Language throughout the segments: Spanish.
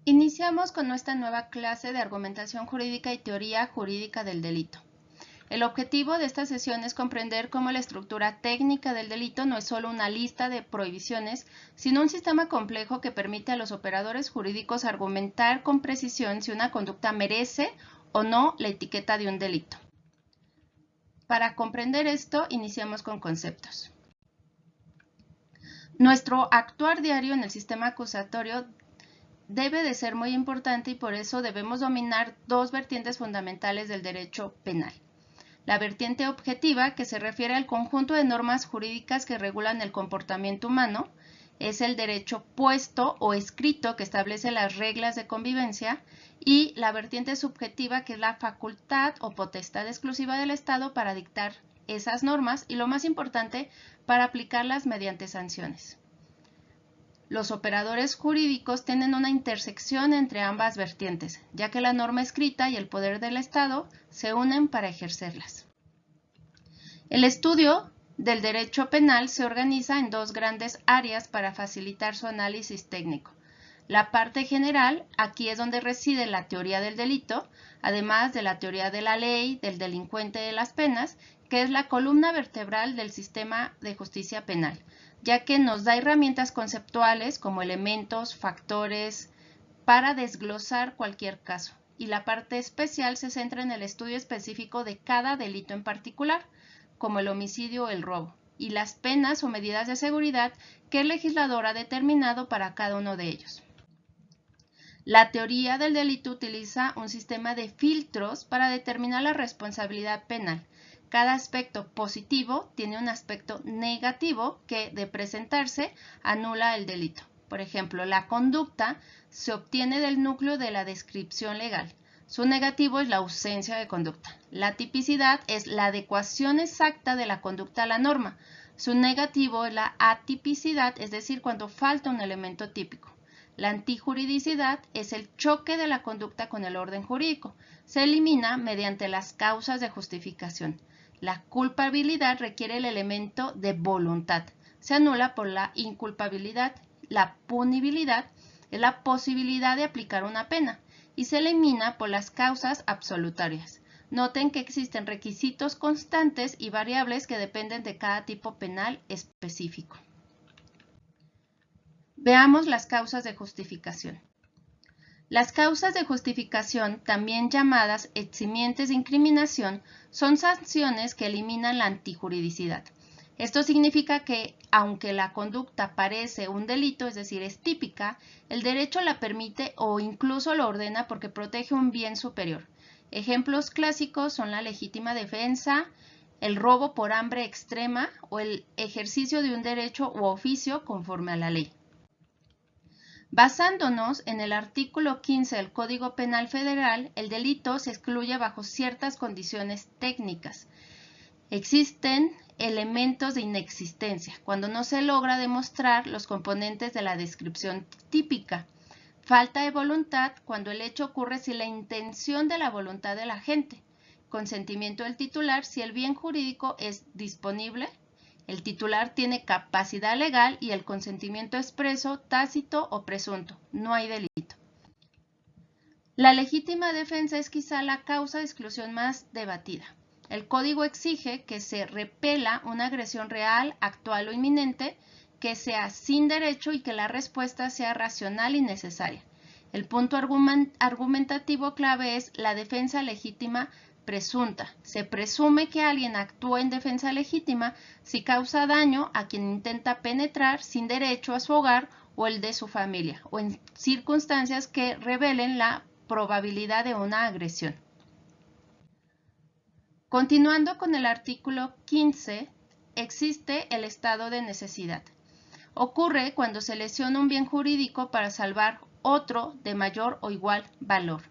Iniciamos con nuestra nueva clase de argumentación jurídica y teoría jurídica del delito. El objetivo de esta sesión es comprender cómo la estructura técnica del delito no es solo una lista de prohibiciones, sino un sistema complejo que permite a los operadores jurídicos argumentar con precisión si una conducta merece o no la etiqueta de un delito. Para comprender esto, iniciamos con conceptos. Nuestro actuar diario en el sistema acusatorio debe de ser muy importante y por eso debemos dominar dos vertientes fundamentales del derecho penal. La vertiente objetiva, que se refiere al conjunto de normas jurídicas que regulan el comportamiento humano, es el derecho puesto o escrito que establece las reglas de convivencia, y la vertiente subjetiva, que es la facultad o potestad exclusiva del Estado para dictar esas normas y, lo más importante, para aplicarlas mediante sanciones. Los operadores jurídicos tienen una intersección entre ambas vertientes, ya que la norma escrita y el poder del Estado se unen para ejercerlas. El estudio del derecho penal se organiza en dos grandes áreas para facilitar su análisis técnico. La parte general, aquí es donde reside la teoría del delito, además de la teoría de la ley, del delincuente de las penas, que es la columna vertebral del sistema de justicia penal, ya que nos da herramientas conceptuales como elementos, factores, para desglosar cualquier caso. Y la parte especial se centra en el estudio específico de cada delito en particular, como el homicidio o el robo, y las penas o medidas de seguridad que el legislador ha determinado para cada uno de ellos. La teoría del delito utiliza un sistema de filtros para determinar la responsabilidad penal. Cada aspecto positivo tiene un aspecto negativo que, de presentarse, anula el delito. Por ejemplo, la conducta se obtiene del núcleo de la descripción legal. Su negativo es la ausencia de conducta. La tipicidad es la adecuación exacta de la conducta a la norma. Su negativo es la atipicidad, es decir, cuando falta un elemento típico. La antijuridicidad es el choque de la conducta con el orden jurídico. Se elimina mediante las causas de justificación. La culpabilidad requiere el elemento de voluntad. Se anula por la inculpabilidad. La punibilidad es la posibilidad de aplicar una pena y se elimina por las causas absolutorias. Noten que existen requisitos constantes y variables que dependen de cada tipo penal específico. Veamos las causas de justificación. Las causas de justificación, también llamadas eximientes de incriminación, son sanciones que eliminan la antijuridicidad. Esto significa que, aunque la conducta parece un delito, es decir, es típica, el derecho la permite o incluso lo ordena porque protege un bien superior. Ejemplos clásicos son la legítima defensa, el robo por hambre extrema o el ejercicio de un derecho u oficio conforme a la ley. Basándonos en el artículo 15 del Código Penal Federal, el delito se excluye bajo ciertas condiciones técnicas. Existen elementos de inexistencia, cuando no se logra demostrar los componentes de la descripción típica. Falta de voluntad, cuando el hecho ocurre sin la intención de la voluntad del agente. Consentimiento del titular, si el bien jurídico es disponible. El titular tiene capacidad legal y el consentimiento expreso, tácito o presunto. No hay delito. La legítima defensa es quizá la causa de exclusión más debatida. El código exige que se repela una agresión real, actual o inminente, que sea sin derecho y que la respuesta sea racional y necesaria. El punto argumentativo clave es la defensa legítima presunta. Se presume que alguien actúa en defensa legítima si causa daño a quien intenta penetrar sin derecho a su hogar o el de su familia, o en circunstancias que revelen la probabilidad de una agresión. Continuando con el artículo 15, existe el estado de necesidad. Ocurre cuando se lesiona un bien jurídico para salvar otro de mayor o igual valor,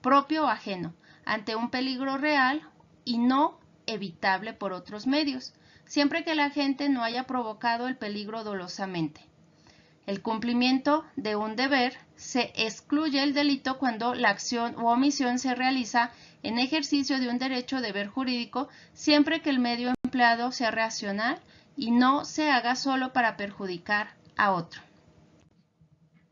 propio o ajeno, ante un peligro real y no evitable por otros medios, siempre que el agente no haya provocado el peligro dolosamente. El cumplimiento de un deber se excluye el delito cuando la acción u omisión se realiza en ejercicio de un derecho o deber jurídico, siempre que el medio empleado sea racional y no se haga solo para perjudicar a otro.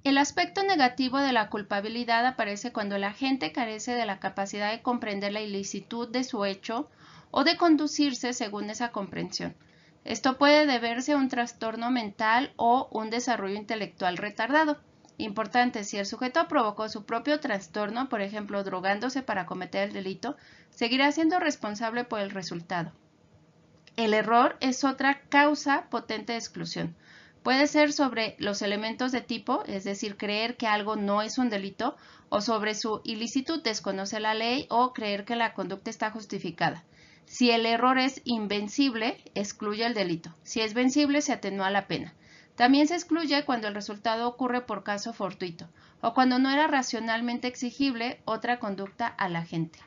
El aspecto negativo de la culpabilidad aparece cuando el agente carece de la capacidad de comprender la ilicitud de su hecho o de conducirse según esa comprensión. Esto puede deberse a un trastorno mental o un desarrollo intelectual retardado. Importante, si el sujeto provocó su propio trastorno, por ejemplo, drogándose para cometer el delito, seguirá siendo responsable por el resultado. El error es otra causa potente de exclusión. Puede ser sobre los elementos de tipo, es decir, creer que algo no es un delito, o sobre su ilicitud, desconocer la ley o creer que la conducta está justificada. Si el error es invencible, excluye el delito. Si es vencible, se atenúa la pena. También se excluye cuando el resultado ocurre por caso fortuito, o cuando no era racionalmente exigible otra conducta al agente.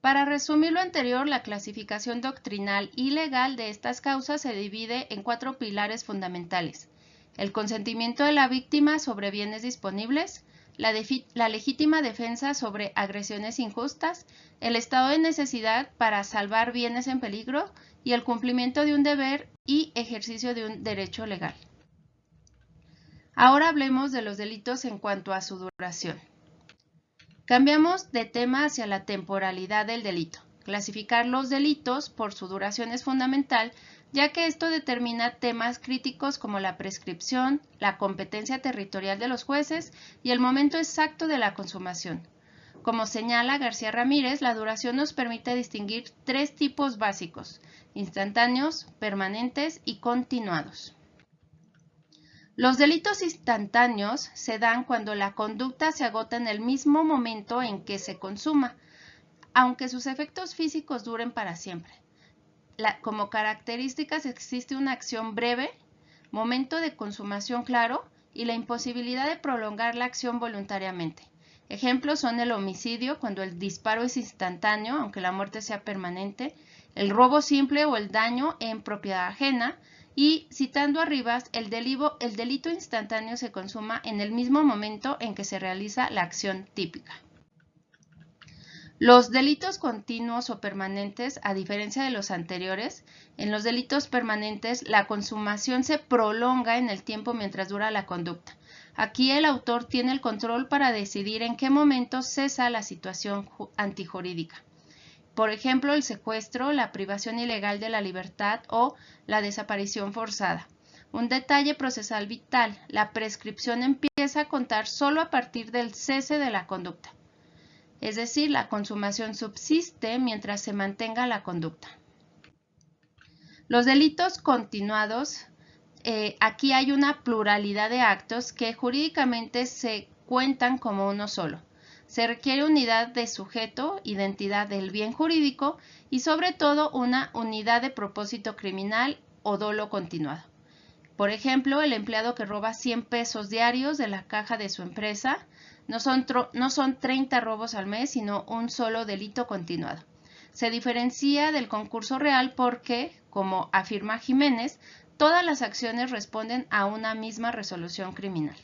Para resumir lo anterior, la clasificación doctrinal y legal de estas causas se divide en 4 pilares fundamentales: el consentimiento de la víctima sobre bienes disponibles, la legítima defensa sobre agresiones injustas, el estado de necesidad para salvar bienes en peligro y el cumplimiento de un deber y ejercicio de un derecho legal. Ahora hablemos de los delitos en cuanto a su duración. Cambiamos de tema hacia la temporalidad del delito. Clasificar los delitos por su duración es fundamental, ya que esto determina temas críticos como la prescripción, la competencia territorial de los jueces y el momento exacto de la consumación. Como señala García Ramírez, la duración nos permite distinguir 3 tipos básicos: instantáneos, permanentes y continuados. Los delitos instantáneos se dan cuando la conducta se agota en el mismo momento en que se consuma, aunque sus efectos físicos duren para siempre. Como características existe una acción breve, momento de consumación claro y la imposibilidad de prolongar la acción voluntariamente. Ejemplos son el homicidio, cuando el disparo es instantáneo, aunque la muerte sea permanente, el robo simple o el daño en propiedad ajena, y, citando arriba, el delito instantáneo se consuma en el mismo momento en que se realiza la acción típica. Los delitos continuos o permanentes, a diferencia de los anteriores, en los delitos permanentes la consumación se prolonga en el tiempo mientras dura la conducta. Aquí el autor tiene el control para decidir en qué momento cesa la situación antijurídica. Por ejemplo, el secuestro, la privación ilegal de la libertad o la desaparición forzada. Un detalle procesal vital: la prescripción empieza a contar solo a partir del cese de la conducta. Es decir, la consumación subsiste mientras se mantenga la conducta. Los delitos continuados, aquí hay una pluralidad de actos que jurídicamente se cuentan como uno solo. Se requiere unidad de sujeto, identidad del bien jurídico y sobre todo una unidad de propósito criminal o dolo continuado. Por ejemplo, el empleado que roba 100 pesos diarios de la caja de su empresa no son 30 robos al mes, sino un solo delito continuado. Se diferencia del concurso real porque, como afirma Jiménez, todas las acciones responden a una misma resolución criminal.